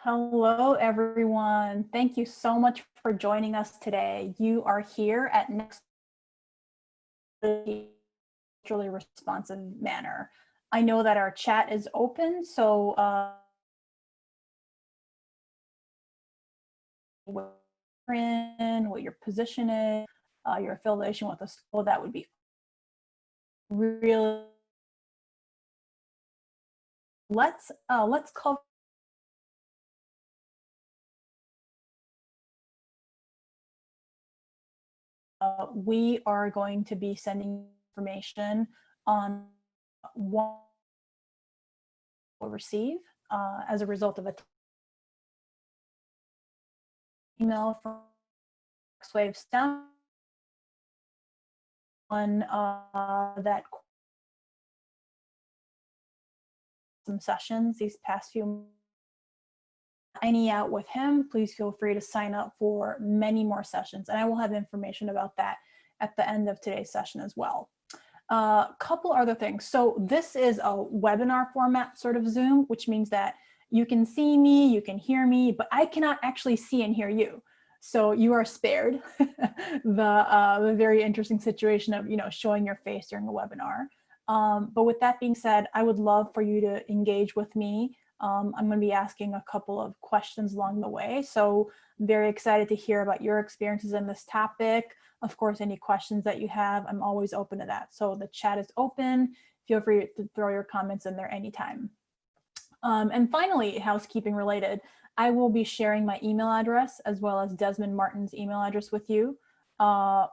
Hello, everyone. Thank you so much for joining us today. You are here at NextWave culturally responsive manner. I know that our chat is open, so what you're in, what your position is, your affiliation with the school, that would be really. Let's cover. We are going to be sending information on what we'll receive as a result of a email from NextWave STEM on that some sessions these past few. Any out with him, please feel free to sign up for many more sessions, and I will have information about that at the end of today's session as well. A couple other things. So this is a webinar format sort of Zoom, which means that you can see me, you can hear me, but I cannot actually see and hear you. So you are spared the very interesting situation of showing your face during a webinar. But with that being said, I would love for you to engage with me. I'm going to be asking a couple of questions along the way. So very excited to hear about your experiences in this topic. Of course, any questions that you have, I'm always open to that. So the chat is open. Feel free to throw your comments in there anytime. And finally, housekeeping related, I will be sharing my email address as well as Desmond Martin's email address with you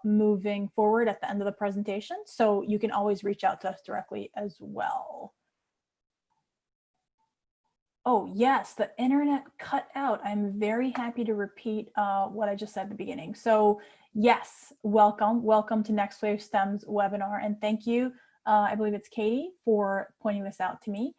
moving forward at the end of the presentation. So you can always reach out to us directly as well. Oh, yes, the internet cut out. I'm very happy to repeat what I just said at the beginning. So yes, welcome to NextWave STEM's webinar. And thank you, I believe it's Katie, for pointing this out to me.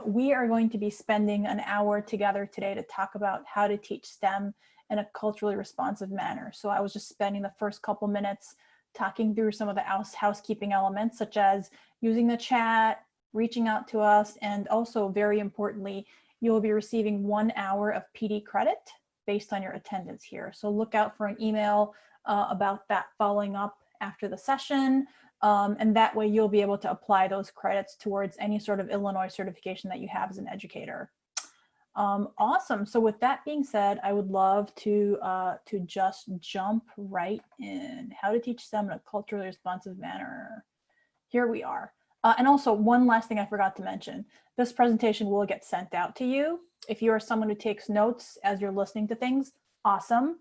We are going to be spending an hour together today to talk about how to teach STEM in a culturally responsive manner. So I was just spending the first couple minutes talking through some of the housekeeping elements, such as using the chat, reaching out to us, and also very importantly, you will be receiving 1 hour of PD credit based on your attendance here. So look out for an email about that following up after the session. And that way you'll be able to apply those credits towards any sort of Illinois certification that you have as an educator. Awesome. So with that being said, I would love to just jump right in. How to teach STEM in a culturally responsive manner. Here we are. And also one last thing I forgot to mention, this presentation will get sent out to you. If you are someone who takes notes as you're listening to things, awesome.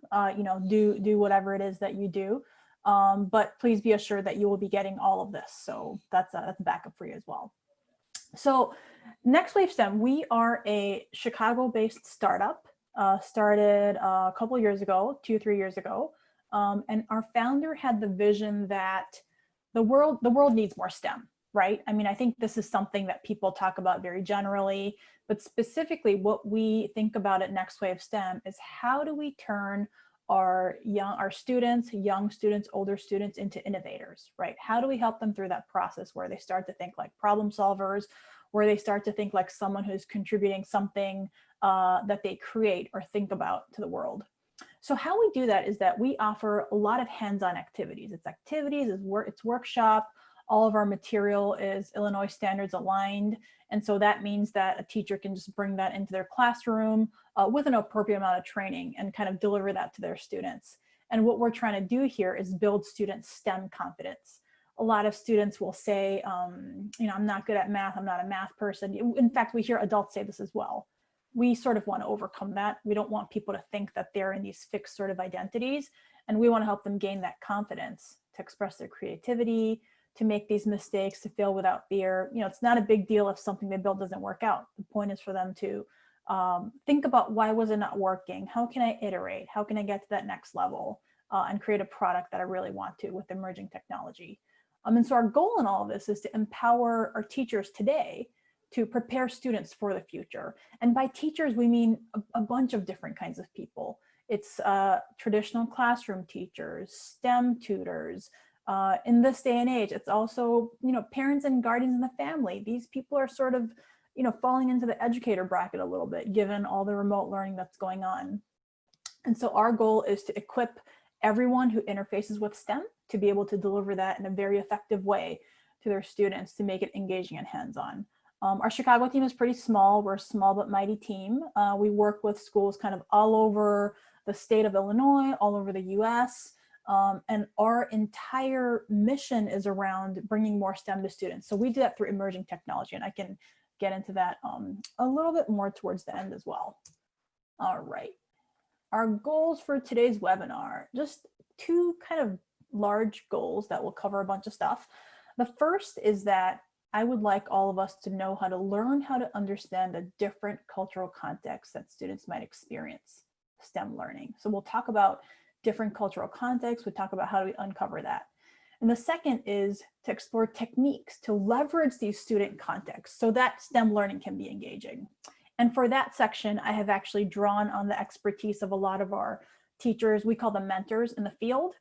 Do whatever it is that you do. But please be assured that you will be getting all of this. So that's a backup for you as well. So NextWave STEM, we are a Chicago-based startup, started a couple years ago, 2-3 years ago. And our founder had the vision that the world needs more STEM, right? I mean, I think this is something that people talk about very generally, but specifically what we think about at NextWave STEM is how do we turn our students, young students, older students into innovators, right? How do we help them through that process where they start to think like problem solvers, where they start to think like someone who's contributing something that they create or think about to the world? So how we do that is that we offer a lot of hands-on activities. It's workshop. All of our material is Illinois standards aligned. And so that means that a teacher can just bring that into their classroom with an appropriate amount of training and kind of deliver that to their students. And what we're trying to do here is build students' STEM confidence. A lot of students will say, I'm not good at math, I'm not a math person. In fact, we hear adults say this as well. We sort of want to overcome that. We don't want people to think that they're in these fixed sort of identities, and we want to help them gain that confidence to express their creativity, to make these mistakes, to fail without fear. It's not a big deal if something they build doesn't work out. The point is for them to think about, why was it not working? How can I iterate? How can I get to that next level and create a product that I really want to with emerging technology? And so our goal in all of this is to empower our teachers today to prepare students for the future. And by teachers, we mean a bunch of different kinds of people. It's traditional classroom teachers, STEM tutors. In this day and age, it's also, parents and guardians in the family. These people are sort of, falling into the educator bracket a little bit, given all the remote learning that's going on. And so our goal is to equip everyone who interfaces with STEM to be able to deliver that in a very effective way to their students to make it engaging and hands-on. Our Chicago team is pretty small. We're a small but mighty team. We work with schools kind of all over the state of Illinois, all over the US. And our entire mission is around bringing more STEM to students. So we do that through emerging technology, and I can get into that a little bit more towards the end as well. All right. Our goals for today's webinar, just two kind of large goals that will cover a bunch of stuff. The first is that I would like all of us to know how to learn how to understand the different cultural contexts that students might experience STEM learning. So we'll talk about different cultural contexts. We'll talk about how do we uncover that. And the second is to explore techniques to leverage these student contexts so that STEM learning can be engaging. And for that section, I have actually drawn on the expertise of a lot of our teachers. We call them mentors in the field,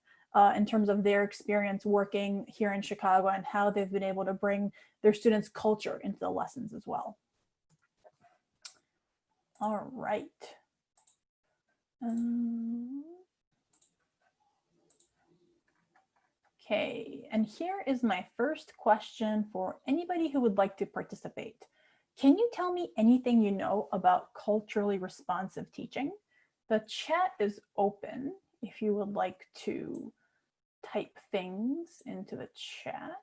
in terms of their experience working here in Chicago and how they've been able to bring their students' culture into the lessons as well. All right. Okay, and here is my first question for anybody who would like to participate. Can you tell me anything you know about culturally responsive teaching? The chat is open if you would like to type things into the chat.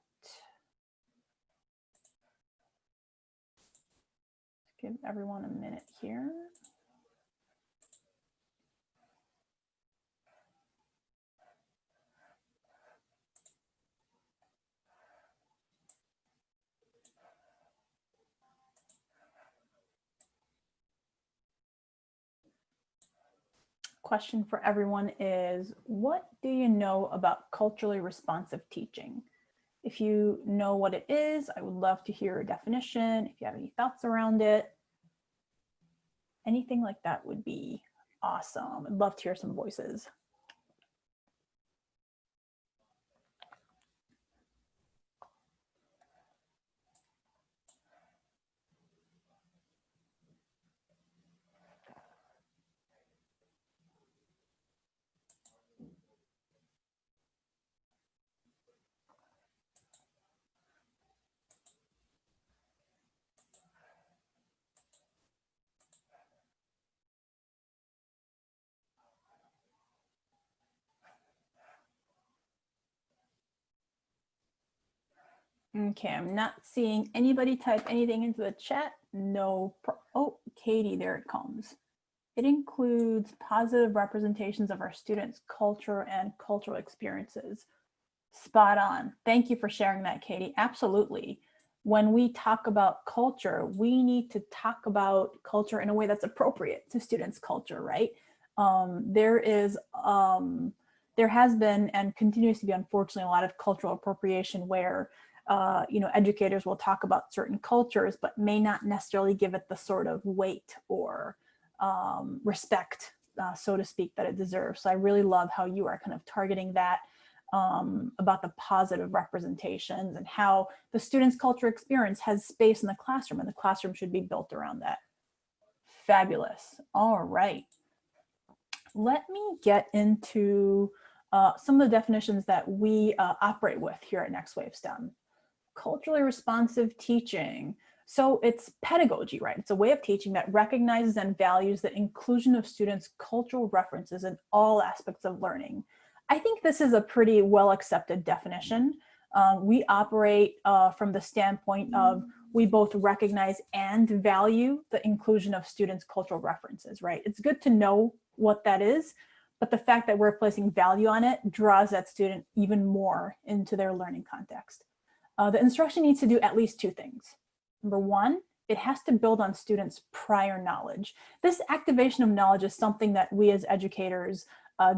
Give everyone a minute here. Question for everyone is, what do you know about culturally responsive teaching? If you know what it is, I would love to hear a definition. If you have any thoughts around it, anything like that would be awesome. I'd love to hear some voices. Okay, I'm not seeing anybody type anything into the chat. No, oh, Katie, there it comes. It includes positive representations of our students' culture and cultural experiences. Spot on. Thank you for sharing that, Katie. Absolutely. When we talk about culture, we need to talk about culture in a way that's appropriate to students' culture, right? There has been and continues to be, unfortunately, a lot of cultural appropriation where educators will talk about certain cultures, but may not necessarily give it the sort of weight or respect, so to speak, that it deserves. So I really love how you are kind of targeting that about the positive representations and how the student's culture experience has space in the classroom, and the classroom should be built around that. Fabulous. All right. Let me get into some of the definitions that we operate with here at NextWave STEM. Culturally responsive teaching. So it's pedagogy, right? It's a way of teaching that recognizes and values the inclusion of students' cultural references in all aspects of learning. I think this is a pretty well accepted definition. We operate from the standpoint of we both recognize and value the inclusion of students' cultural references, right? It's good to know what that is, but the fact that we're placing value on it draws that student even more into their learning context. The instruction needs to do at least two things. Number one, it has to build on students' prior knowledge. This activation of knowledge is something that we as educators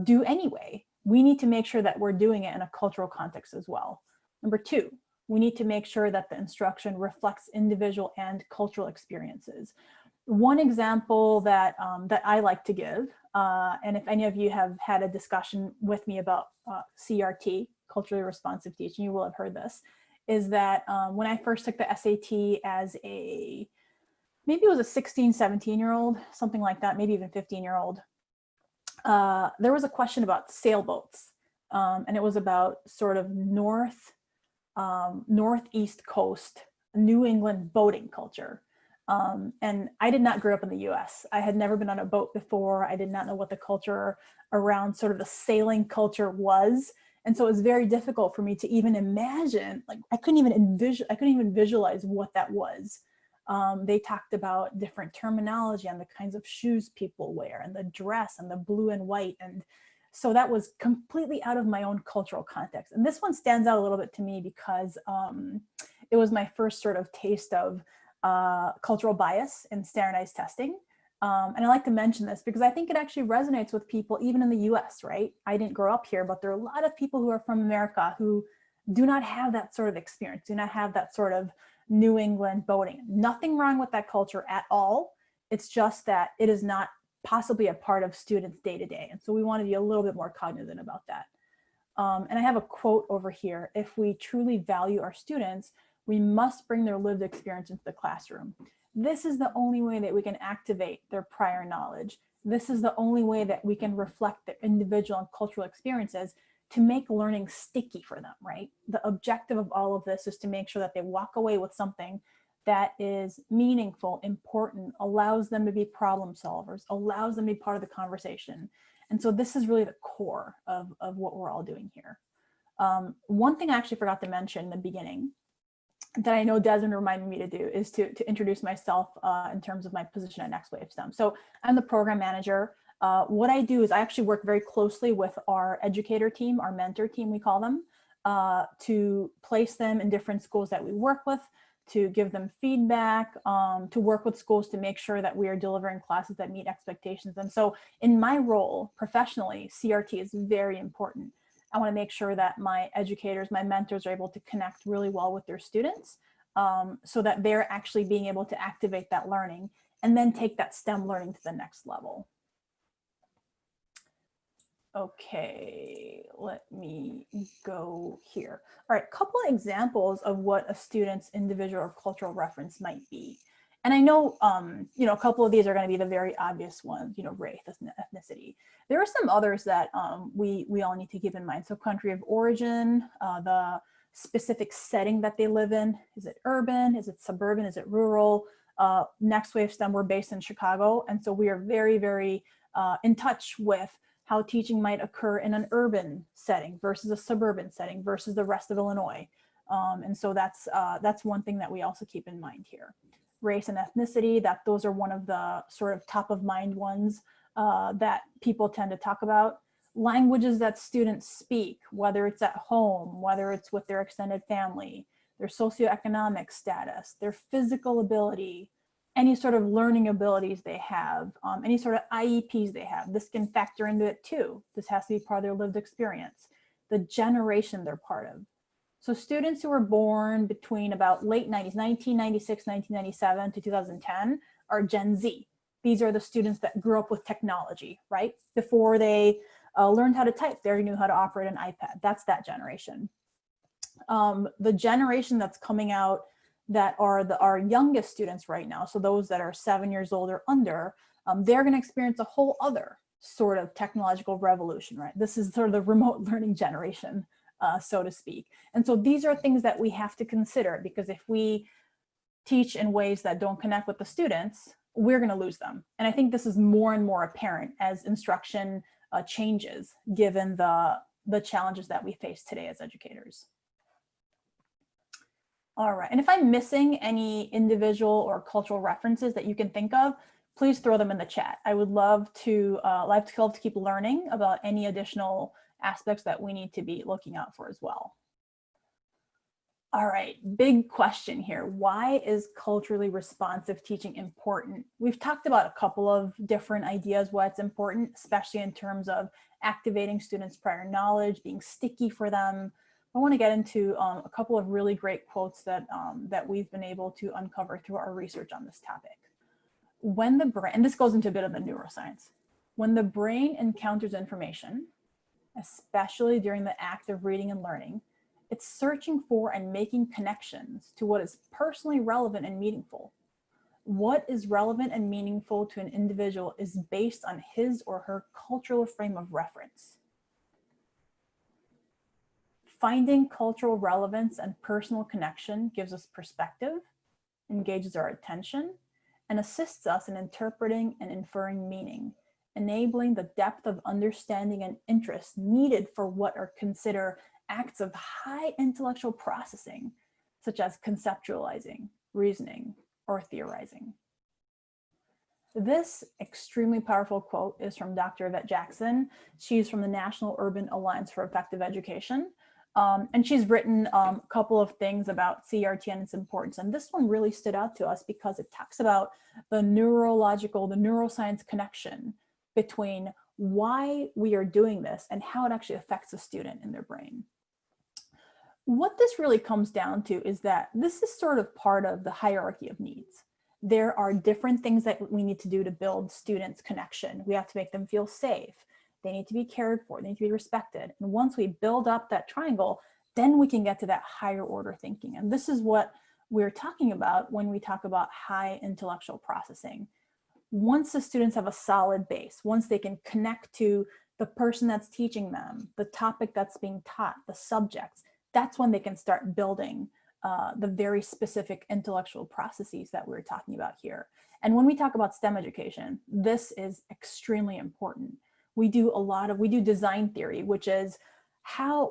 do anyway. We need to make sure that we're doing it in a cultural context as well. Number two, we need to make sure that the instruction reflects individual and cultural experiences. One example that, that I like to give, and if any of you have had a discussion with me about CRT, culturally responsive teaching, you will have heard this, is that when I first took the SAT as a maybe it was a 16, 17-year-old, something like that, maybe even 15-year-old. There was a question about sailboats. And it was about sort of northeast coast, New England boating culture. And I did not grow up in the US. I had never been on a boat before. I did not know what the culture around sort of the sailing culture was. And so it was very difficult for me to even imagine, like I couldn't even visualize what that was. They talked about different terminology on the kinds of shoes people wear and the dress and the blue and white. And so that was completely out of my own cultural context. And this one stands out a little bit to me because it was my first sort of taste of cultural bias in standardized testing. And I like to mention this because I think it actually resonates with people even in the US, right? I didn't grow up here, but there are a lot of people who are from America who do not have that sort of experience, do not have that sort of New England boating. Nothing wrong with that culture at all. It's just that it is not possibly a part of students' day-to-day. And so we want to be a little bit more cognizant about that. And I have a quote over here: if we truly value our students, we must bring their lived experience into the classroom. This is the only way that we can activate their prior knowledge. This is the only way that we can reflect their individual and cultural experiences to make learning sticky for them, right? The objective of all of this is to make sure that they walk away with something that is meaningful, important, allows them to be problem solvers, allows them to be part of the conversation. And so this is really the core of what we're all doing here. One thing I actually forgot to mention in the beginning that I know Desmond reminded me to do is to introduce myself in terms of my position at NextWave STEM. So I'm the program manager. What I do is I actually work very closely with our educator team, our mentor team, we call them, to place them in different schools that we work with, to give them feedback, to work with schools to make sure that we are delivering classes that meet expectations. And so in my role professionally, CRT is very important. I want to make sure that my educators, my mentors are able to connect really well with their students so that they're actually being able to activate that learning and then take that STEM learning to the next level. Okay, let me go here. All right, a couple of examples of what a student's individual or cultural reference might be. And I know, you know, a couple of these are going to be the very obvious ones, you know, race, ethnicity. There are some others that we all need to keep in mind. So country of origin, the specific setting that they live in. Is it urban? Is it suburban? Is it rural? NextWave STEM, we're based in Chicago. And so we are very, very in touch with how teaching might occur in an urban setting versus a suburban setting versus the rest of Illinois. And so that's one thing that we also keep in mind here. Race and ethnicity, those are one of the sort of top of mind ones that people tend to talk about. Languages that students speak, whether it's at home, whether it's with their extended family, their socioeconomic status, their physical ability, any sort of learning abilities they have, any sort of IEPs they have. This can factor into it too. This has to be part of their lived experience. The generation they're part of. So students who were born between about late 90s, 1996, 1997 to 2010 are Gen Z. These are the students that grew up with technology, right? Before they learned how to type, they already knew how to operate an iPad. That's that generation. The generation that's coming out that are our youngest students right now, so those that are 7 years old or under, they're going to experience a whole other sort of technological revolution, right? This is sort of the remote learning generation, so to speak. And so these are things that we have to consider, because if we teach in ways that don't connect with the students, we're going to lose them. And I think this is more and more apparent as instruction changes, given the challenges that we face today as educators. All right, and if I'm missing any individual or cultural references that you can think of, please throw them in the chat. I would love to keep learning about any additional aspects that we need to be looking out for as well. All right, big question here. Why is culturally responsive teaching important? We've talked about a couple of different ideas why it's important, especially in terms of activating students' prior knowledge, being sticky for them. I want to get into a couple of really great quotes that, that we've been able to uncover through our research on this topic. When the brain, and this goes into a bit of the neuroscience, when the brain encounters information, especially during the act of reading and learning, it's searching for and making connections to what is personally relevant and meaningful. What is relevant and meaningful to an individual is based on his or her cultural frame of reference. Finding cultural relevance and personal connection gives us perspective, engages our attention, and assists us in interpreting and inferring meaning, enabling the depth of understanding and interest needed for what are considered acts of high intellectual processing, such as conceptualizing, reasoning, or theorizing. This extremely powerful quote is from Dr. Yvette Jackson. She's from the National Urban Alliance for Effective Education. And she's written a couple of things about CRT and its importance. And this one really stood out to us because it talks about the neuroscience connection between why we are doing this and how it actually affects a student in their brain. What this really comes down to is that this is sort of part of the hierarchy of needs. There are different things that we need to do to build students' connection. We have to make them feel safe. They need to be cared for, they need to be respected. And once we build up that triangle, then we can get to that higher order thinking. And this is what we're talking about when we talk about high intellectual processing. Once the students have a solid base, once they can connect to the person that's teaching them, the topic that's being taught, the subjects, that's when they can start building the very specific intellectual processes that we're talking about here. And when we talk about STEM education, this is extremely important. We do design theory, which is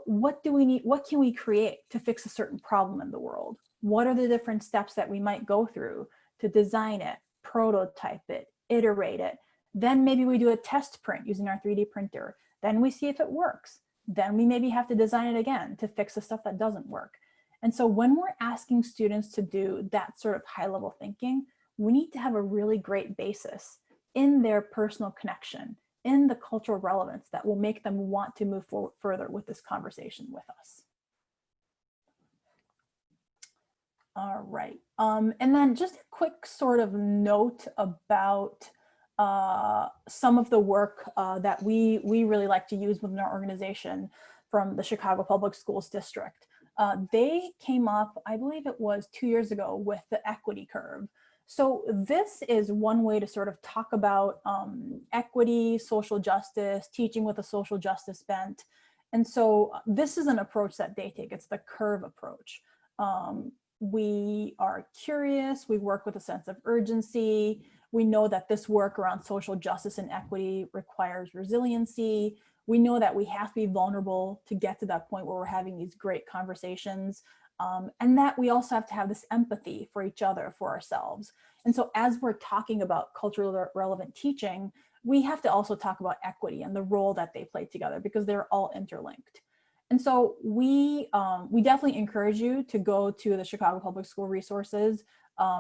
what do we need, what can we create to fix a certain problem in the world? What are the different steps that we might go through to design it, prototype it, iterate it? Then maybe we do a test print using our 3D printer. Then we see if it works. Then we maybe have to design it again to fix the stuff that doesn't work. And so when we're asking students to do that sort of high level thinking, we need to have a really great basis in their personal connection, in the cultural relevance that will make them want to move forward further with this conversation with us. All right, and then just a quick sort of note about some of the work that we really like to use within our organization from the Chicago Public Schools District. They came up, I believe it was 2 years ago, with the equity curve. So this is one way to sort of talk about equity, social justice, teaching with a social justice bent. And so this is an approach that they take. It's the curve approach. We are curious, we work with a sense of urgency. We know that this work around social justice and equity requires resiliency. We know that we have to be vulnerable to get to that point where we're having these great conversations. And that we also have to have this empathy for each other, for ourselves. And so as we're talking about culturally relevant teaching, we have to also talk about equity and the role that they play together because they're all interlinked. And so we definitely encourage you to go to the Chicago Public School resources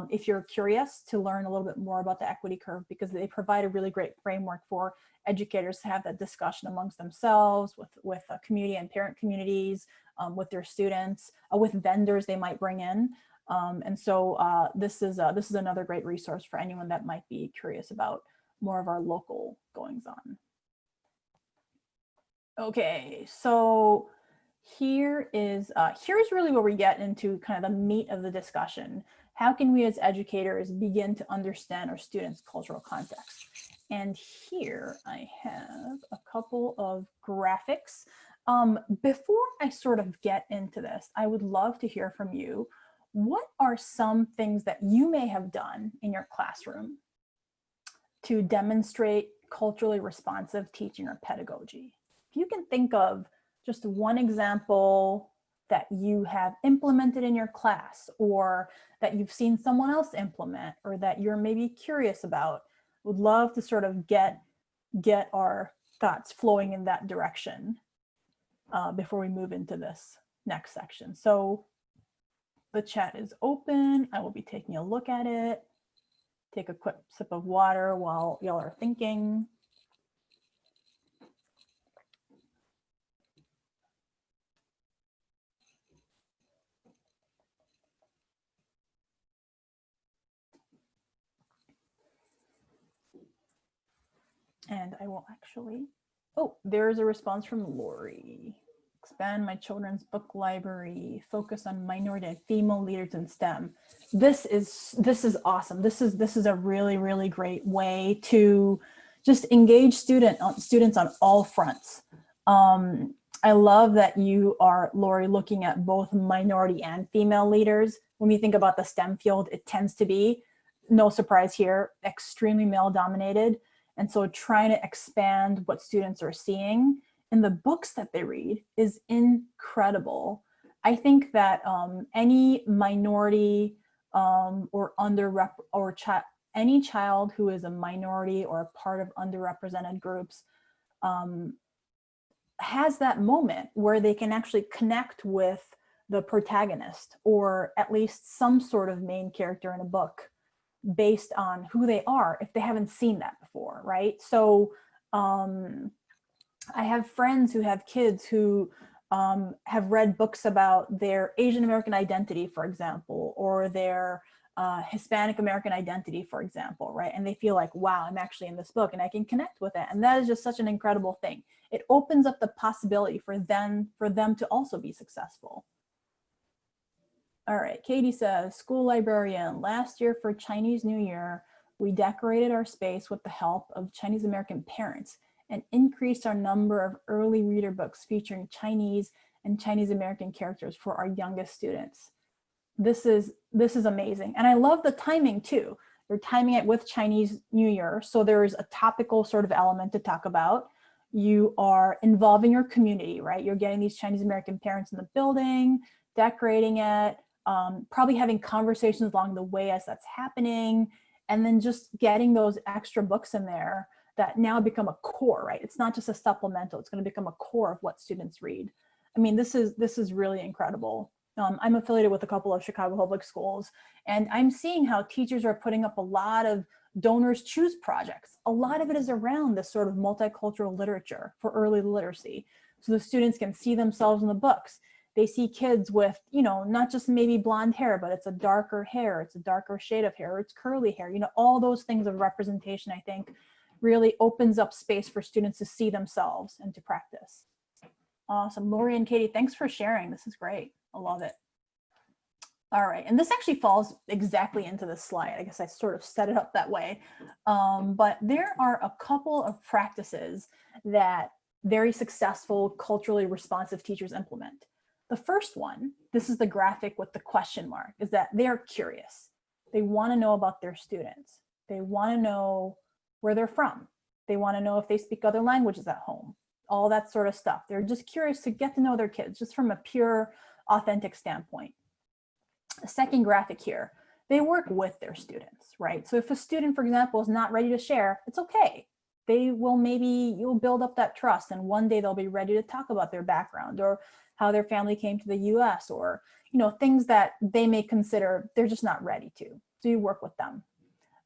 if you're curious to learn a little bit more about the equity curve, because they provide a really great framework for educators to have that discussion amongst themselves, with community and parent communities, with their students, with vendors they might bring in. And so this is another great resource for anyone that might be curious about more of our local goings on. Okay, so here's really where we get into kind of the meat of the discussion. How can we as educators begin to understand our students' cultural context? And here I have a couple of graphics. Before I sort of get into this, I would love to hear from you. What are some things that you may have done in your classroom to demonstrate culturally responsive teaching or pedagogy? If you can think of just one example that you have implemented in your class, or that you've seen someone else implement, or that you're maybe curious about, would love to sort of get our thoughts flowing in that direction before we move into this next section. So the chat is open. I will be taking a look at it. Take a quick sip of water while y'all are thinking. And I will actually, oh, there's a response from Lori. Expand my children's book library, focus on minority and female leaders in STEM. This is awesome. This is a really, really great way to just engage students on all fronts. I love that you are, Lori, looking at both minority and female leaders. When we think about the STEM field, it tends to be, no surprise here, extremely male dominated. And so trying to expand what students are seeing in the books that they read is incredible. I think that any minority or any child who is a minority or a part of underrepresented groups has that moment where they can actually connect with the protagonist, or at least some sort of main character in a book, based on who they are if they haven't seen that before, right? So I have friends who have kids who have read books about their Asian American identity, for example, or their Hispanic American identity, for example, right? And they feel like, wow, I'm actually in this book and I can connect with it. And that is just such an incredible thing. It opens up the possibility for them to also be successful. All right, Katie says, school librarian, last year for Chinese New Year, we decorated our space with the help of Chinese American parents and increased our number of early reader books featuring Chinese and Chinese American characters for our youngest students. This is amazing. And I love the timing too. They're timing it with Chinese New Year. So there's a topical sort of element to talk about. You are involving your community, right? You're getting these Chinese American parents in the building, decorating it, probably having conversations along the way as that's happening, and then just getting those extra books in there that now become a core, right? It's not just a supplemental, it's going to become a core of what students read. I mean, this is really incredible. I'm affiliated with a couple of Chicago public schools, and I'm seeing how teachers are putting up a lot of donors choose projects. A lot of it is around this sort of multicultural literature for early literacy. So the students can see themselves in the books. They see kids with, you know, not just maybe blonde hair, but it's a darker hair, it's a darker shade of hair, it's curly hair, you know, all those things of representation, I think, really opens up space for students to see themselves and to practice. Awesome. Lori and Katie, thanks for sharing. This is great. I love it. All right, and this actually falls exactly into this slide. I guess I sort of set it up that way. But there are a couple of practices that very successful, culturally responsive teachers implement. The first one, this is the graphic with the question mark, is that they're curious. They want to know about their students. They want to know where they're from. They want to know if they speak other languages at home, all that sort of stuff. They're just curious to get to know their kids, just from a pure, authentic standpoint. The second graphic here, they work with their students, right? So if a student, for example, is not ready to share, it's okay. They will you'll build up that trust, and one day they'll be ready to talk about their background or how their family came to the US, or, you know, things that they may consider they're just not ready to. So you work with them.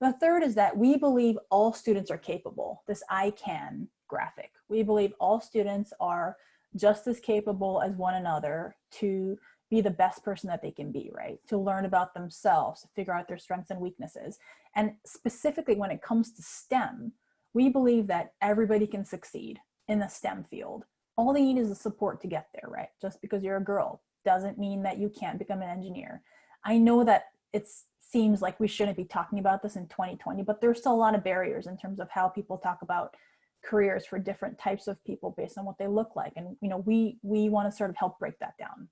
The third is that we believe all students are capable, this I can graphic. We believe all students are just as capable as one another to be the best person that they can be, right? To learn about themselves, to figure out their strengths and weaknesses. And specifically when it comes to STEM, we believe that everybody can succeed in the STEM field. All they need is the support to get there, right? Just because you're a girl doesn't mean that you can't become an engineer. I know that it seems like we shouldn't be talking about this in 2020, but there's still a lot of barriers in terms of how people talk about careers for different types of people based on what they look like. And, you know, we want to sort of help break that down.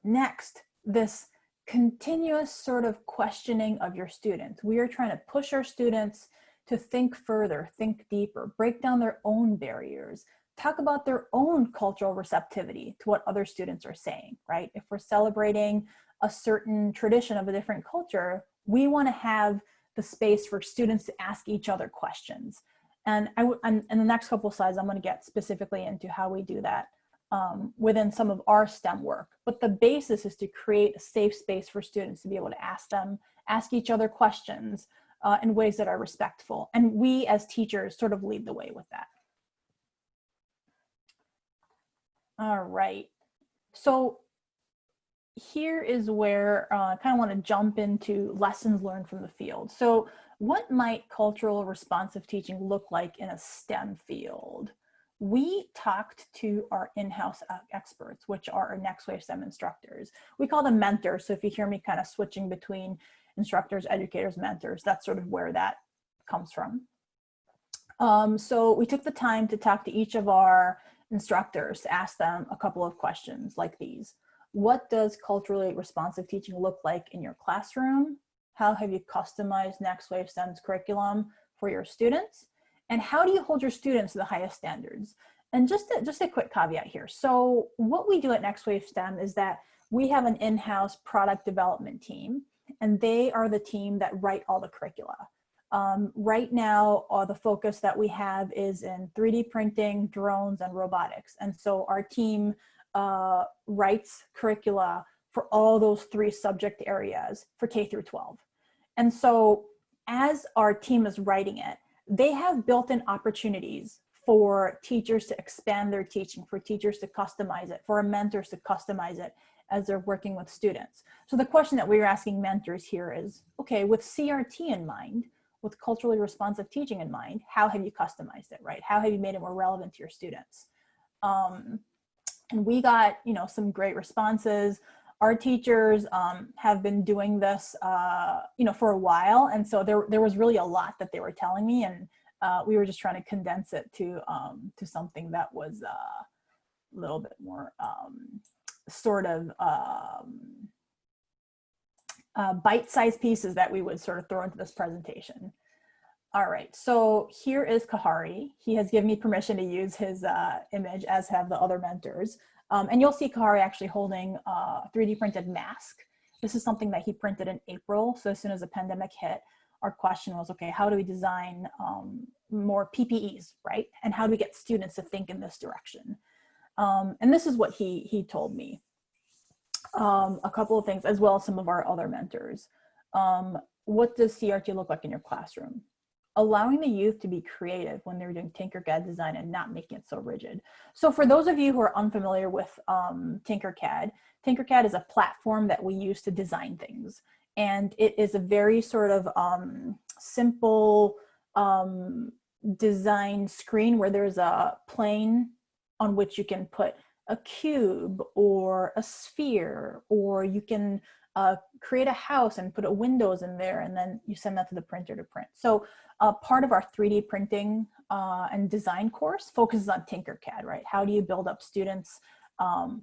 Next, this continuous sort of questioning of your students. We are trying to push our students to think further, think deeper, break down their own barriers, talk about their own cultural receptivity to what other students are saying, right? If we're celebrating a certain tradition of a different culture, we want to have the space for students to ask each other questions. And in the next couple of slides, I'm going to get specifically into how we do that within some of our STEM work. But the basis is to create a safe space for students to be able to ask each other questions in ways that are respectful. And we as teachers sort of lead the way with that. All right. So here is where I kind of want to jump into lessons learned from the field. So what might cultural responsive teaching look like in a STEM field? we talked to our in-house experts, which are our NextWave STEM instructors. We call them mentors. So if you hear me kind of switching between instructors, educators, mentors, that's sort of where that comes from. So we took the time to talk to each of our instructors to ask them a couple of questions like these. What does culturally responsive teaching look like in your classroom? How have you customized NextWave STEM's curriculum for your students? And how do you hold your students to the highest standards? And just a quick caveat here. So what we do at NextWave STEM is that we have an in-house product development team, and they are the team that write all the curricula. Right now, the focus that we have is in 3D printing, drones, and robotics. And so our team writes curricula for all those 3 subject areas for K through 12. And so as our team is writing it, they have built-in opportunities for teachers to expand their teaching, for teachers to customize it, for our mentors to customize it as they're working with students. So the question that we're asking mentors here is, okay, with CRT in mind, with culturally responsive teaching in mind, how have you customized it, right? How have you made it more relevant to your students? And we got, you know, some great responses. Our teachers have been doing this, you know, for a while. And so there was really a lot that they were telling me, and we were just trying to condense it to something that was a little bit more sort of bite-sized pieces that we would sort of throw into this presentation. All right, so here is Kahari. He has given me permission to use his image, as have the other mentors. And you'll see Kahari actually holding a 3D printed mask. This is something that he printed in April. So as soon as the pandemic hit, our question was, okay, how do we design more PPEs, right? And how do we get students to think in this direction? And this is what he told me. A couple of things, as well as some of our other mentors. What does CRT look like in your classroom? Allowing the youth to be creative when they're doing Tinkercad design and not making it so rigid. So for those of you who are unfamiliar with Tinkercad, Tinkercad is a platform that we use to design things. And it is a very sort of simple design screen where there's a plane on which you can put a cube or a sphere, or you can create a house and put windows in there, and then you send that to the printer to print. So part of our 3D printing and design course focuses on Tinkercad, right? How do you build up students'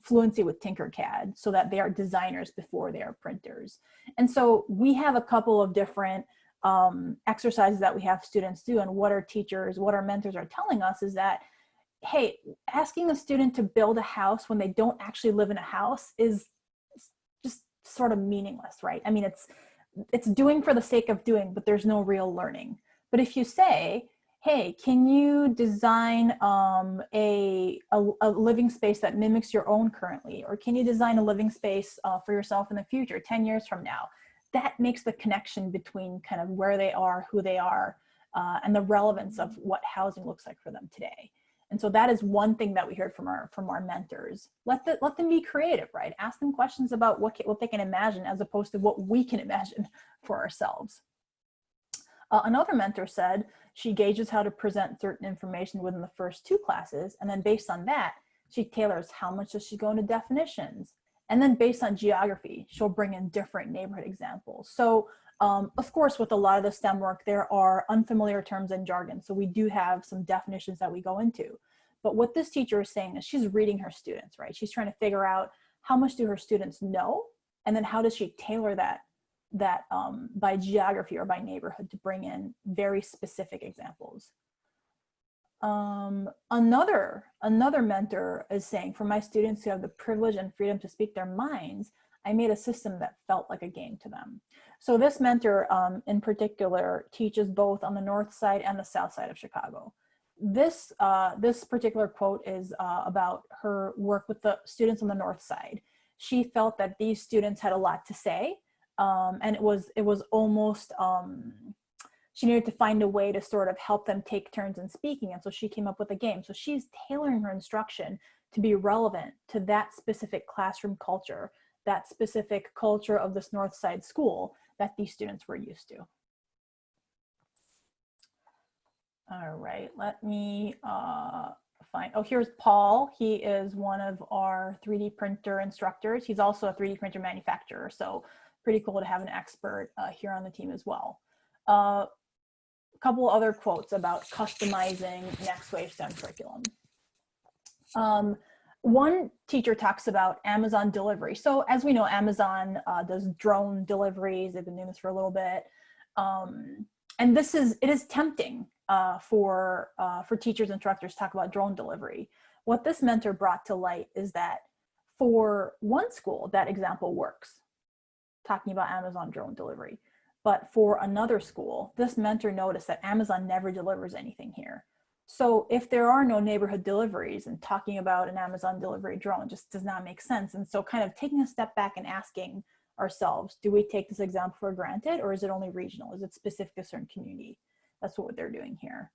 fluency with Tinkercad so that they are designers before they are printers? And so we have a couple of different exercises that we have students do, and what our teachers, what our mentors are telling us is that, hey, asking a student to build a house when they don't actually live in a house is just sort of meaningless, right? I mean, it's doing for the sake of doing, but there's no real learning. But if you say, hey, can you design a living space that mimics your own currently? Or can you design a living space for yourself in the future, 10 years from now? That makes the connection between kind of where they are, who they are, and the relevance of what housing looks like for them today. And so that is one thing that we heard from our mentors. Let them be creative, right? Ask them questions about what they can imagine, as opposed to what we can imagine for ourselves. Another mentor said she gauges how to present certain information within the first 2 classes, and then based on that, she tailors how much does she go into definitions. And then based on geography, she'll bring in different neighborhood examples. So of course, with a lot of the STEM work, there are unfamiliar terms and jargon. So we do have some definitions that we go into. But what this teacher is saying is she's reading her students, right? She's trying to figure out how much do her students know, and then how does she tailor that by geography or by neighborhood to bring in very specific examples. Another mentor is saying, for my students who have the privilege and freedom to speak their minds, I made a system that felt like a game to them. So this mentor in particular teaches both on the north side and the south side of Chicago. This particular quote is about her work with the students on the north side. She felt that these students had a lot to say, and it was almost, she needed to find a way to sort of help them take turns in speaking, and so she came up with a game. So she's tailoring her instruction to be relevant to that specific classroom culture, that specific culture of this north side school that these students were used to. All right, let me find, oh, here's Paul. He is one of our 3D printer instructors. He's also a 3D printer manufacturer. So pretty cool to have an expert here on the team as well. A couple other quotes about customizing NextWave STEM curriculum. One teacher talks about Amazon delivery. So as we know, Amazon does drone deliveries. They've been doing this for a little bit. And it is tempting for teachers and instructors to talk about drone delivery. What this mentor brought to light is that for one school, that example works, talking about Amazon drone delivery. But for another school, this mentor noticed that Amazon never delivers anything here. So if there are no neighborhood deliveries, and talking about an Amazon delivery drone just does not make sense. And so kind of taking a step back and asking ourselves, do we take this example for granted, or is it only regional? Is it specific to a certain community? That's what they're doing here.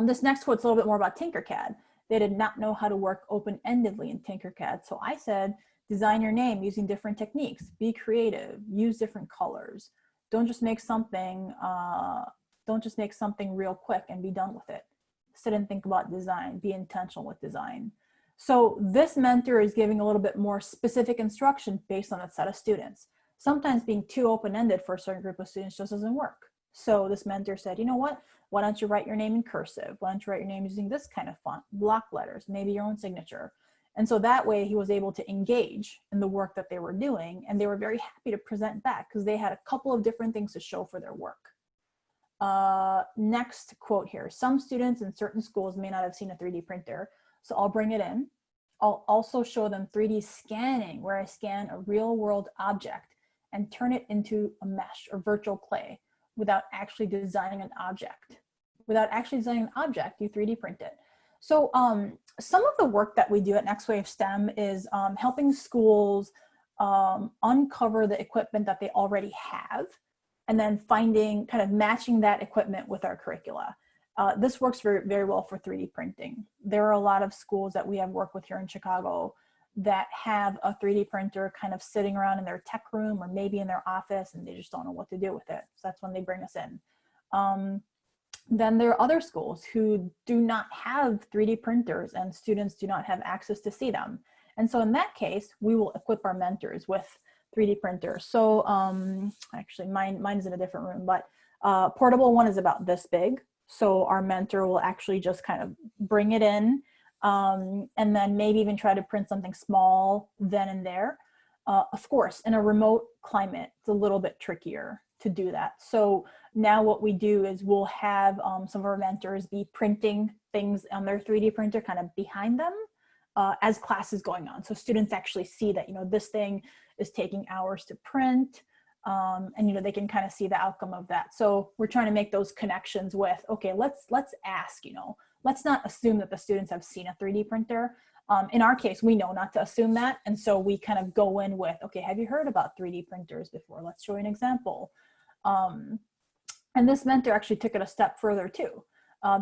This next quote's a little bit more about Tinkercad. They did not know how to work open-endedly in Tinkercad. So I said, design your name using different techniques, be creative, use different colors. Don't just make something real quick and be done with it. Sit and think about design, be intentional with design. So this mentor is giving a little bit more specific instruction based on a set of students. Sometimes being too open-ended for a certain group of students just doesn't work. So this mentor said, you know what? Why don't you write your name in cursive? Why don't you write your name using this kind of font, block letters, maybe your own signature? And so that way he was able to engage in the work that they were doing, and they were very happy to present back because they had a couple of different things to show for their work. Next quote here. Some students in certain schools may not have seen a 3D printer, so I'll bring it in. I'll also show them 3D scanning, where I scan a real world object and turn it into a mesh or virtual clay without actually designing an object. Without actually designing an object, you 3D print it. So some of the work that we do at NextWave STEM is helping schools uncover the equipment that they already have, and then finding, kind of matching that equipment with our curricula. This works very, very well for 3D printing. There are a lot of schools that we have worked with here in Chicago that have a 3D printer kind of sitting around in their tech room or maybe in their office, and they just don't know what to do with it. So that's when they bring us in. Then there are other schools who do not have 3D printers and students do not have access to see them. And so in that case, we will equip our mentors with 3D printers. So actually mine is in a different room, but portable one is about this big. So our mentor will actually just kind of bring it in and then maybe even try to print something small then and there. Of course, in a remote climate, it's a little bit trickier to do that. So now what we do is we'll have some of our mentors be printing things on their 3D printer kind of behind them as class is going on. So students actually see that, you know, this thing is taking hours to print, and, you know, they can kind of see the outcome of that. So we're trying to make those connections with, okay, let's ask, you know, let's not assume that the students have seen a 3D printer. In our case, we know not to assume that. And so we kind of go in with, okay, have you heard about 3D printers before? Let's show you an example. And this mentor actually took it a step further too.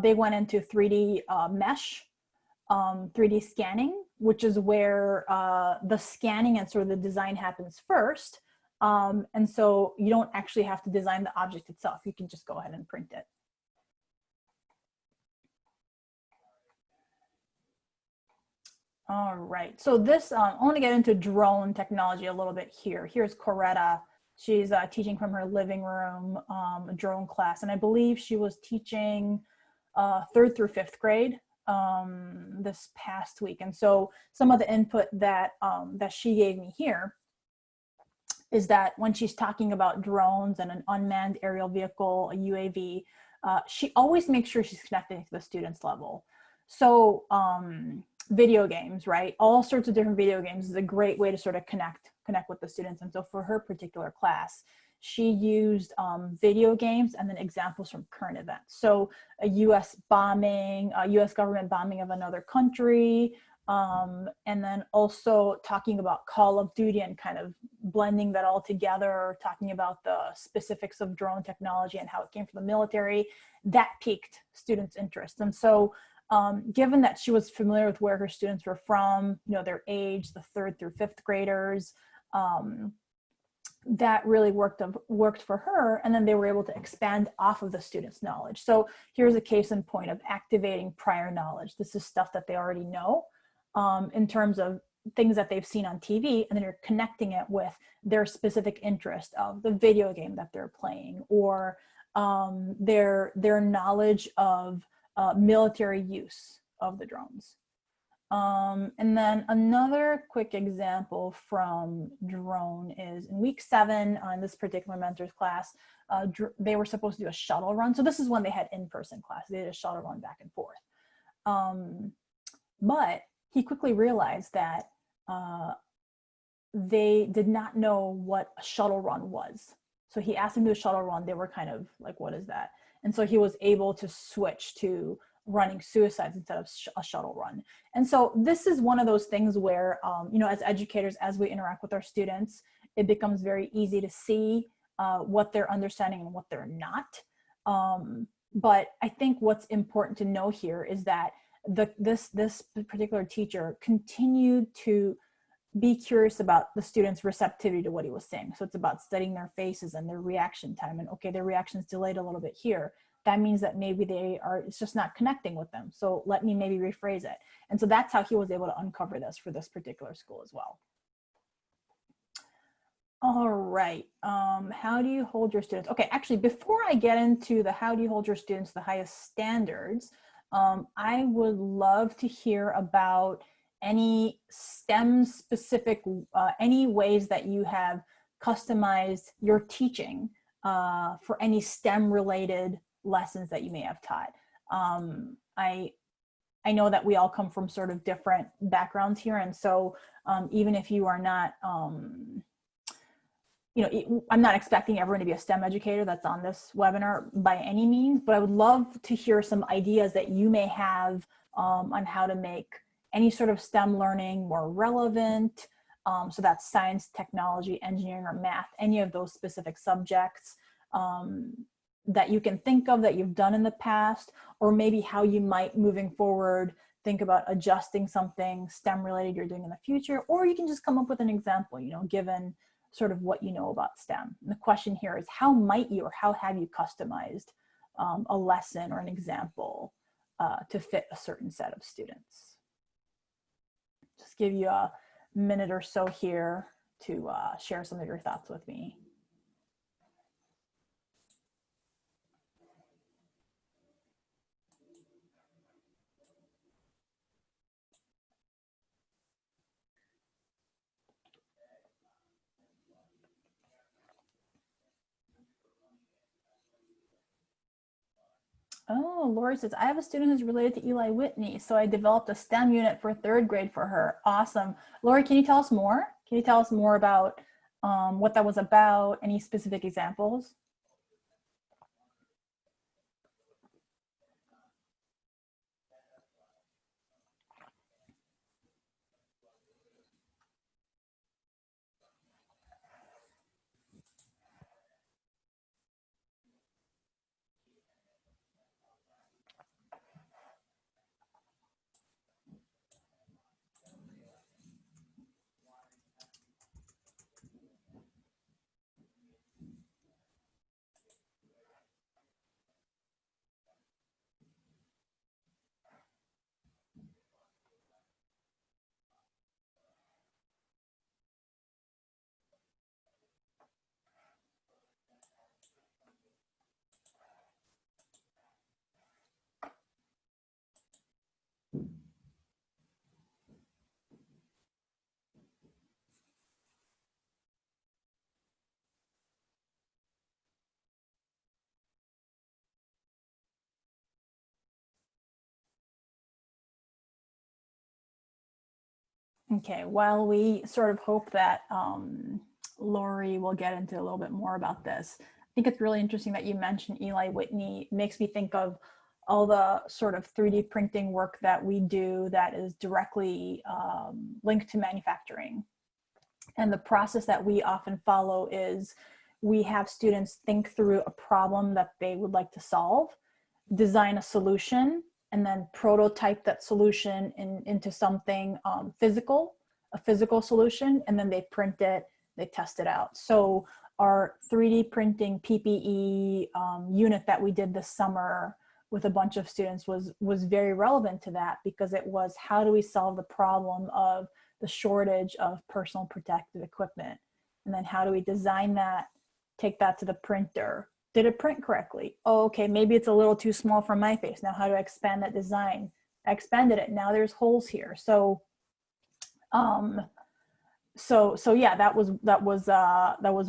They went into 3D mesh, 3D scanning, which is where the scanning and sort of the design happens first. And so you don't actually have to design the object itself. You can just go ahead and print it. All right, so this, I want to get into drone technology a little bit here. Here's Coretta. She's teaching from her living room, a drone class, and I believe she was teaching 3rd through 5th grade this past week. And so some of the input that, that she gave me here is that when she's talking about drones and an unmanned aerial vehicle, a UAV, she always makes sure she's connecting to the student's level. So video games, right? All sorts of different video games is a great way to sort of connect with the students. And so for her particular class, she used video games and then examples from current events. So a US bombing, a US government bombing of another country, and then also talking about Call of Duty and kind of blending that all together, talking about the specifics of drone technology and how it came from the military. That piqued students' interest. And so given that she was familiar with where her students were from, you know, their age, the 3rd through 5th graders, that really worked for her, and then they were able to expand off of the students' knowledge. So here's a case in point of activating prior knowledge. This is stuff that they already know in terms of things that they've seen on TV, and then you're connecting it with their specific interest of the video game that they're playing, or their knowledge of military use of the drones. And then another quick example from drone is in week 7 on this particular mentor's class, they were supposed to do a shuttle run. So this is when they had in-person class. They did a shuttle run back and forth. But he quickly realized that they did not know what a shuttle run was. So he asked them to do a shuttle run. They were kind of like, what is that? And so he was able to switch to running suicides instead of a shuttle run. And so this is one of those things where, you know, as educators, as we interact with our students, it becomes very easy to see what they're understanding and what they're not. But I think what's important to know here is that this particular teacher continued to be curious about the students' receptivity to what he was saying. So it's about studying their faces and their reaction time, and okay, their reaction's delayed a little bit here. That means that maybe it's just not connecting with them. So let me maybe rephrase it. And so that's how he was able to uncover this for this particular school as well. All right, how do you hold your students? Okay, actually, before I get into the how do you hold your students to the highest standards, I would love to hear about any STEM specific, any ways that you have customized your teaching for any STEM related lessons that you may have taught. I know that we all come from sort of different backgrounds here. And so even if you are not, you know, I'm not expecting everyone to be a STEM educator that's on this webinar by any means, but I would love to hear some ideas that you may have on how to make any sort of STEM learning more relevant. So that's science, technology, engineering, or math, any of those specific subjects that you can think of that you've done in the past, or maybe how you might moving forward think about adjusting something STEM related you're doing in the future, or you can just come up with an example, you know, given sort of what you know about STEM. And the question here is, how might you or how have you customized a lesson or an example to fit a certain set of students? Just give you a minute or so here to share some of your thoughts with me. Oh, Lori says, I have a student who's related to Eli Whitney, so I developed a STEM unit for 3rd grade for her. Awesome. Lori, can you tell us more? Can you tell us more about what that was about? Any specific examples? Okay, while we sort of hope that Lori will get into a little bit more about this, I think it's really interesting that you mentioned Eli Whitney. It makes me think of all the sort of 3D printing work that we do that is directly linked to manufacturing. And the process that we often follow is we have students think through a problem that they would like to solve, design a solution, and then prototype that solution into something physical, a physical solution, and then they print it they test it out. So our 3D printing PPE unit that we did this summer with a bunch of students was very relevant to that, because it was, how do we solve the problem of the shortage of personal protective equipment? And then how do we design that, take that to the printer? Did it print correctly? Oh, okay, maybe it's a little too small for my face. Now how do I expand that design? I expanded it, now there's holes here. So so yeah, that was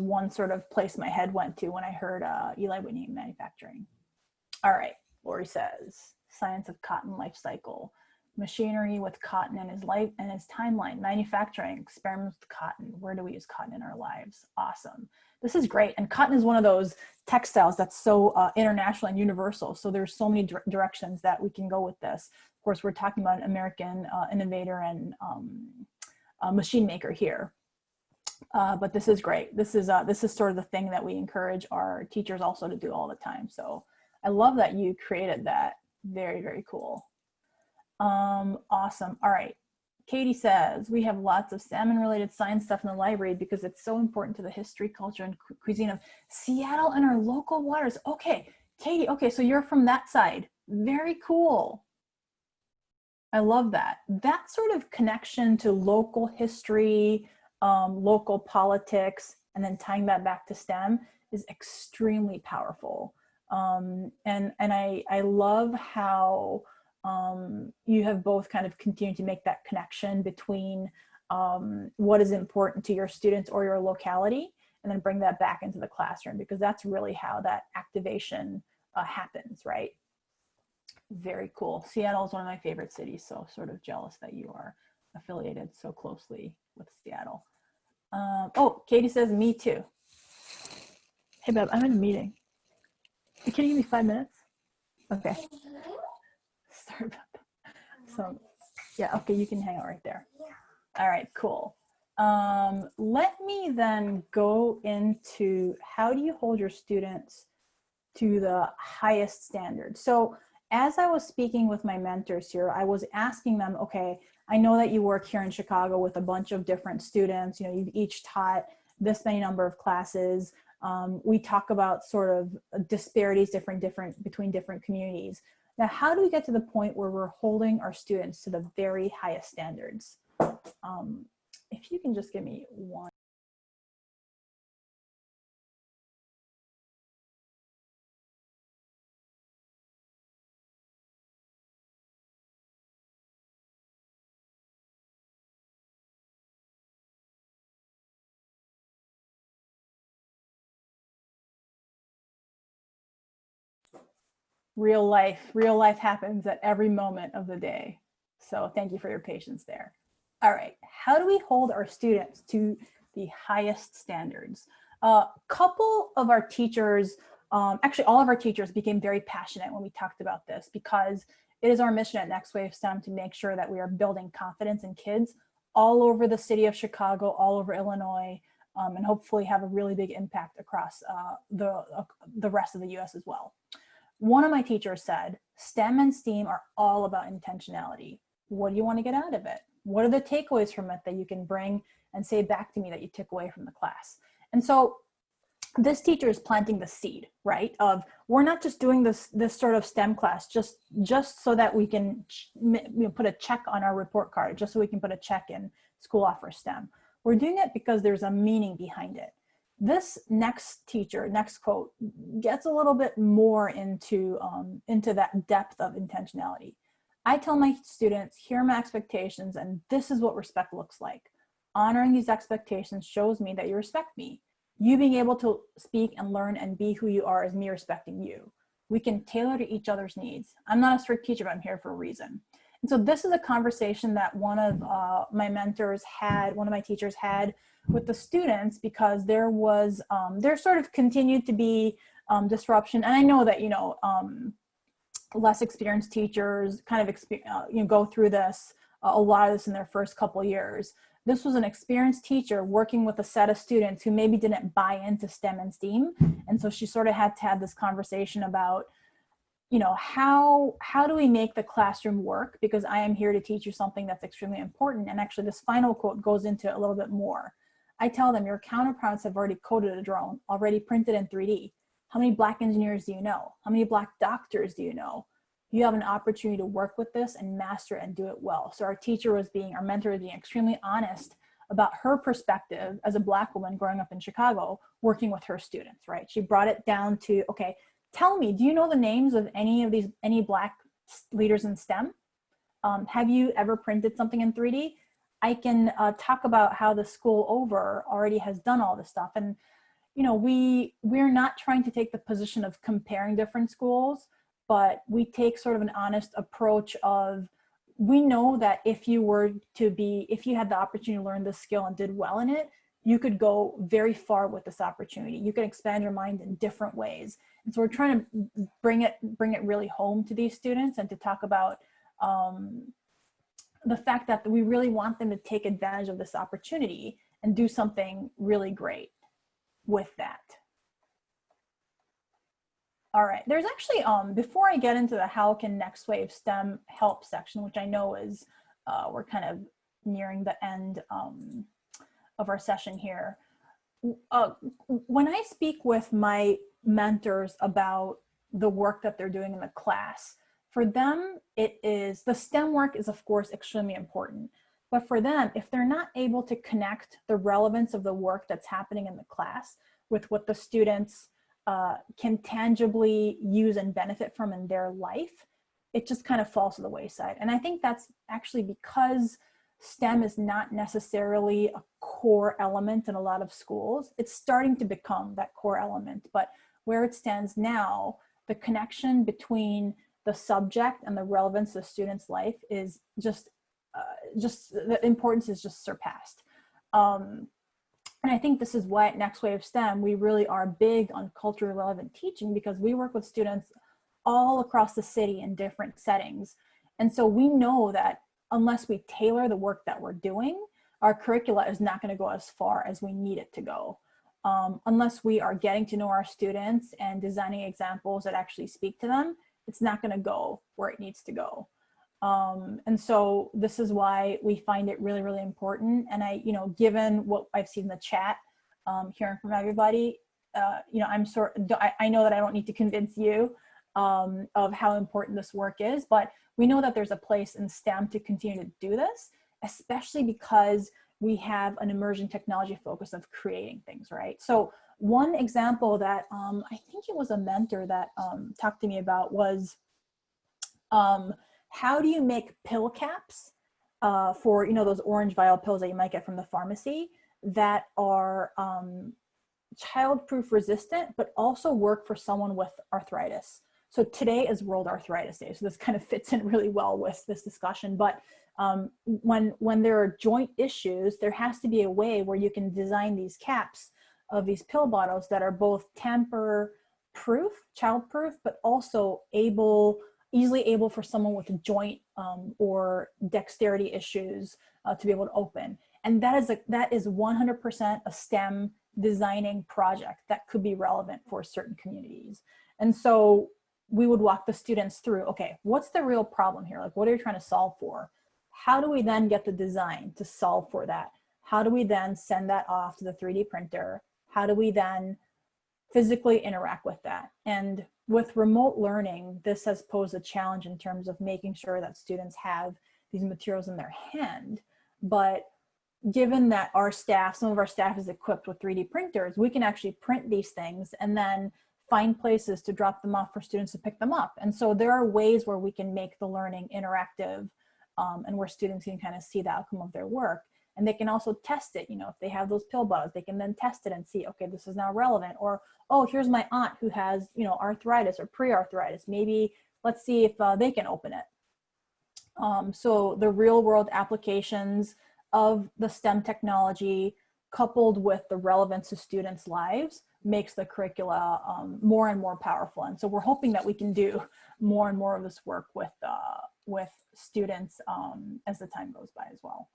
one sort of place my head went to when I heard Eli Whitney in manufacturing. All right, Lori says, science of cotton life cycle, machinery with cotton and its life and its timeline, manufacturing, experiments with cotton. Where do we use cotton in our lives? Awesome. This is great. And cotton is one of those textiles that's so international and universal. So there's so many directions that we can go with this. Of course, we're talking about an American innovator and machine maker here. But this is great. This is sort of the thing that we encourage our teachers also to do all the time. So I love that you created that. Very, very cool. Awesome. All right. Katie says, we have lots of salmon related science stuff in the library because it's so important to the history, culture, and cuisine of Seattle and our local waters. Okay, Katie, okay, so you're from that side. Very cool. I love that. That sort of connection to local history, local politics, and then tying that back to STEM is extremely powerful. And I love how you have both kind of continued to make that connection between what is important to your students or your locality, and then bring that back into the classroom, because that's really how that activation happens, right? Very cool. Seattle is one of my favorite cities, so sort of jealous that you are affiliated so closely with Seattle. Oh, Katie says, me too. Hey, babe, I'm in a meeting. Can you give me 5 minutes? Okay. Sorry about that. So, yeah, okay, you can hang out right there. All right, cool. Let me then go into, how do you hold your students to the highest standard? So as I was speaking with my mentors here, I was asking them, okay, I know that you work here in Chicago with a bunch of different students, you know, you've each taught this many number of classes. We talk about sort of disparities between different communities. Now, how do we get to the point where we're holding our students to the very highest standards? If you can just give me one. Real life happens at every moment of the day. So thank you for your patience there. All right, how do we hold our students to the highest standards? A couple of our teachers, actually all of our teachers, became very passionate when we talked about this, because it is our mission at NextWave STEM to make sure that we are building confidence in kids all over the city of Chicago, all over Illinois, and hopefully have a really big impact across the rest of the US as well. One of my teachers said, STEM and STEAM are all about intentionality. What do you want to get out of it? What are the takeaways from it that you can bring and say back to me that you took away from the class? And so this teacher is planting the seed, right? Of, we're not just doing this sort of STEM class just so that we can put a check on our report card, just so we can put a check in school offers STEM. We're doing it because there's a meaning behind it. This next teacher, next quote, gets a little bit more into that depth of intentionality. I tell my students, here are my expectations, and this is what respect looks like. Honoring these expectations shows me that you respect me. You being able to speak and learn and be who you are is me respecting you. We can tailor to each other's needs. I'm not a strict teacher, but I'm here for a reason. And so this is a conversation that one of my mentors had, one of my teachers had with the students, because there was, there sort of continued to be disruption. And I know that, you know, less experienced teachers kind of go through this, a lot of this in their first couple years. This was an experienced teacher working with a set of students who maybe didn't buy into STEM and STEAM. And so she sort of had to have this conversation about, you know, how do we make the classroom work? Because I am here to teach you something that's extremely important. And actually this final quote goes into a little bit more. I tell them your counterparts have already coded a drone, already printed in 3D. How many Black engineers do you know? How many Black doctors do you know? You have an opportunity to work with this and master it and do it well. So our mentor was being extremely honest about her perspective as a Black woman growing up in Chicago, working with her students, right? She brought it down to, okay, tell me, do you know the names of any Black leaders in STEM? Have you ever printed something in 3D? I can talk about how the school over already has done all this stuff. And, you know, we're not trying to take the position of comparing different schools, but we take sort of an honest approach of, we know that if you had the opportunity to learn this skill and did well in it, you could go very far with this opportunity. You can expand your mind in different ways. And so we're trying to bring it really home to these students and to talk about the fact that we really want them to take advantage of this opportunity and do something really great with that. All right, there's actually, before I get into the how can NextWave STEM help section, which I know is, we're kind of nearing the end of our session here. When I speak with my mentors about the work that they're doing in the class, for them, the STEM work is of course extremely important, but for them, if they're not able to connect the relevance of the work that's happening in the class with what the students can tangibly use and benefit from in their life, it just kind of falls to the wayside. And I think that's actually because STEM is not necessarily a core element in a lot of schools. It's starting to become that core element, but where it stands now, the connection between the subject and the relevance of the student's life is just the importance is just surpassed. And I think this is why at NextWave STEM, we really are big on culturally relevant teaching, because we work with students all across the city in different settings. And so we know that unless we tailor the work that we're doing, our curricula is not going to go as far as we need it to go. Unless we are getting to know our students and designing examples that actually speak to them, it's not going to go where it needs to go. And so this is why we find it really, really important. And given what I've seen in the chat, hearing from everybody, I know that I don't need to convince you of how important this work is, but we know that there's a place in STEM to continue to do this, especially because we have an emerging technology focus of creating things, right? So one example that I think it was a mentor that talked to me about was, how do you make pill caps for, those orange vial pills that you might get from the pharmacy that are child-proof resistant, but also work for someone with arthritis? So today is World Arthritis Day, so this kind of fits in really well with this discussion. But when there are joint issues, there has to be a way where you can design these caps of these pill bottles that are both tamper-proof, child-proof, but also easily able for someone with a joint or dexterity issues to be able to open. And that is 100% a STEM designing project that could be relevant for certain communities. And so we would walk the students through, okay, what's the real problem here? Like, what are you trying to solve for? How do we then get the design to solve for that? How do we then send that off to the 3D printer? How do we then physically interact with that? And with remote learning, this has posed a challenge in terms of making sure that students have these materials in their hand. But given that some of our staff is equipped with 3D printers, we can actually print these things and then find places to drop them off for students to pick them up. And so there are ways where we can make the learning interactive and where students can kind of see the outcome of their work. And they can also test it, if they have those pill bottles, they can then test it and see, okay, this is now relevant. Or, oh, here's my aunt who has, arthritis or pre-arthritis. Maybe let's see if they can open it. So the real world applications of the STEM technology coupled with the relevance to students' lives makes the curricula more and more powerful. And so we're hoping that we can do more and more of this work with students as the time goes by as well.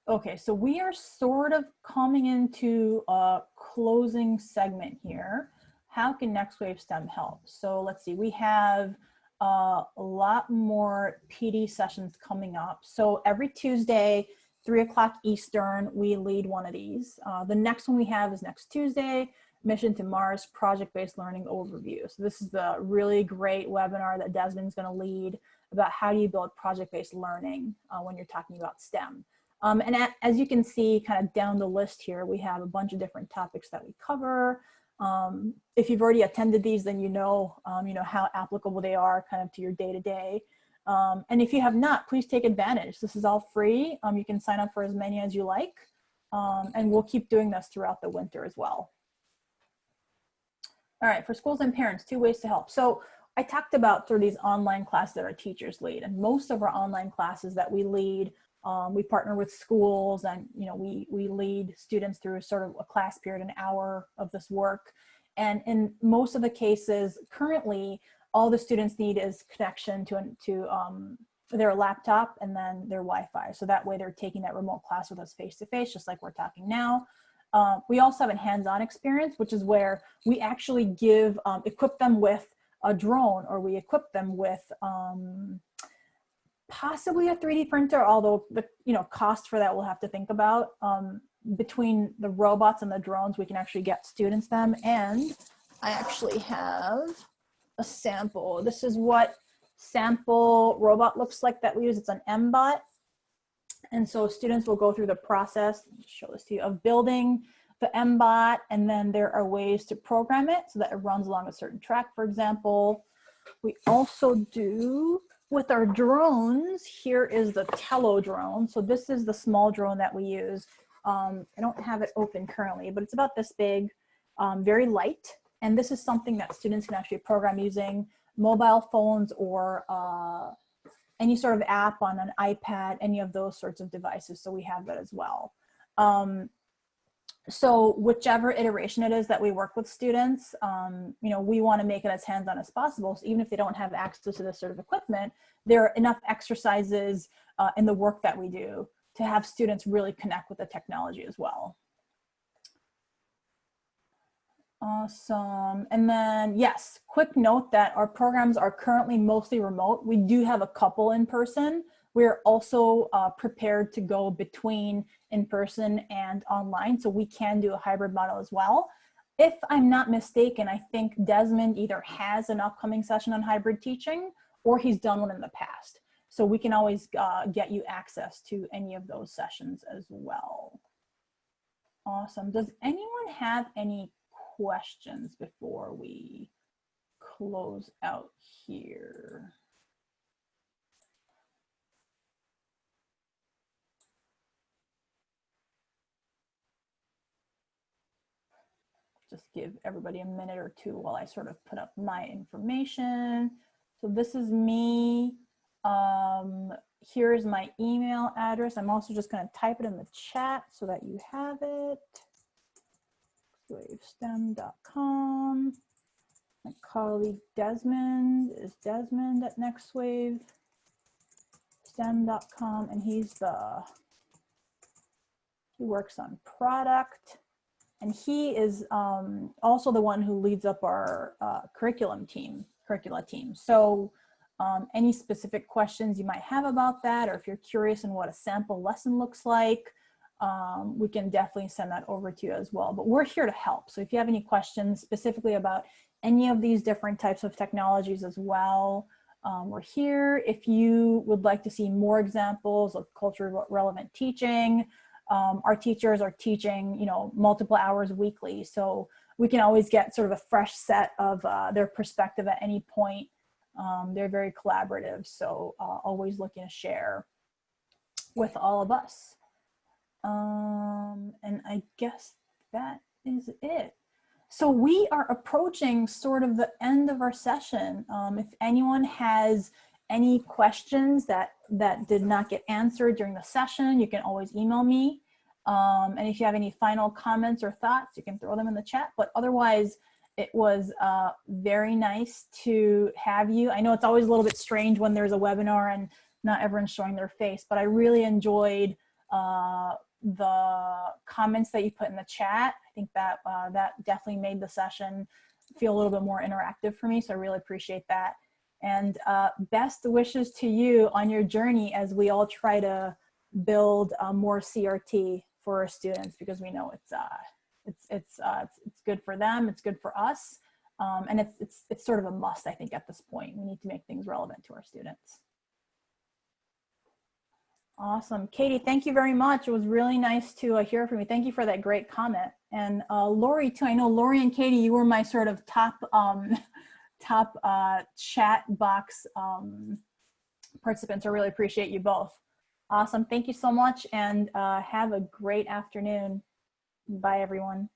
Okay, so we are sort of coming into a closing segment here. How can NextWave STEM help? So let's see, we have a lot more PD sessions coming up. So every Tuesday, 3 o'clock Eastern, we lead one of these. The next one we have is next Tuesday, Mission to Mars Project-Based Learning Overview. So this is the really great webinar that Desmond's going to lead about how do you build project-based learning when you're talking about STEM. As you can see kind of down the list here, we have a bunch of different topics that we cover. If you've already attended these, then you know how applicable they are kind of to your day-to-day. And if you have not, please take advantage. This is all free. You can sign up for as many as you like. And we'll keep doing this throughout the winter as well. All right, for schools and parents, 2 ways to help. So I talked about through these online classes that our teachers lead, and most of our online classes that we lead, we partner with schools, and we lead students through sort of a class period, an hour of this work. And in most of the cases, currently, all the students need is connection to their laptop and then their Wi-Fi. So that way they're taking that remote class with us face-to-face, just like we're talking now. We also have a hands-on experience, which is where we actually equip them with a drone, or we equip them with possibly a 3D printer, although the cost for that we'll have to think about. Between the robots and the drones, we can actually get students them. And I actually have a sample. This is what sample robot looks like that we use. It's an MBot. And so students will go through the process, let me show this to you, of building the MBot, and then there are ways to program it so that it runs along a certain track, for example. We also do, with our drones, here is the Tello Drone. So this is the small drone that we use. I don't have it open currently, but it's about this big, very light. And this is something that students can actually program using mobile phones or any sort of app on an iPad, any of those sorts of devices. So we have that as well. So whichever iteration it is that we work with students, we want to make it as hands-on as possible. So even if they don't have access to this sort of equipment, there are enough exercises in the work that we do to have students really connect with the technology as well. Awesome. And then, yes, quick note that our programs are currently mostly remote. We do have a couple in person. We're also prepared to go between in person and online, so we can do a hybrid model as well. If I'm not mistaken, I think Desmond either has an upcoming session on hybrid teaching or he's done one in the past. So we can always get you access to any of those sessions as well. Awesome. Does anyone have any questions before we close out here? Just give everybody a minute or two while I sort of put up my information. So this is me. Here's my email address. I'm also just going to type it in the chat so that you have it. NextWaveSTEM.com. My colleague Desmond is Desmond at NextWaveSTEM.com, and he works on product, and he is also the one who leads up our curricula team. So any specific questions you might have about that, or if you're curious in what a sample lesson looks like, we can definitely send that over to you as well. But we're here to help. So if you have any questions specifically about any of these different types of technologies as well, we're here. If you would like to see more examples of culturally relevant teaching, our teachers are teaching, multiple hours weekly. So we can always get sort of a fresh set of their perspective at any point. They're very collaborative. So always looking to share with all of us. And I guess that is it. So we are approaching sort of the end of our session. If anyone has any questions that did not get answered during the session, you can always email me. And if you have any final comments or thoughts, you can throw them in the chat. But otherwise, it was very nice to have you. I know it's always a little bit strange when there's a webinar and not everyone's showing their face, but I really enjoyed the comments that you put in the chat. I think that that definitely made the session feel a little bit more interactive for me, so I really appreciate that. And best wishes to you on your journey as we all try to build more CRT for our students, because we know it's good for them, it's good for us, and it's sort of a must, I think, at this point. We need to make things relevant to our students. Awesome. Katie, thank you very much. It was really nice to hear from you. Thank you for that great comment. And Lori too. I know Lori and Katie, you were my sort of top chat box participants. I really appreciate you both. Awesome. Thank you so much, and have a great afternoon. Bye, everyone.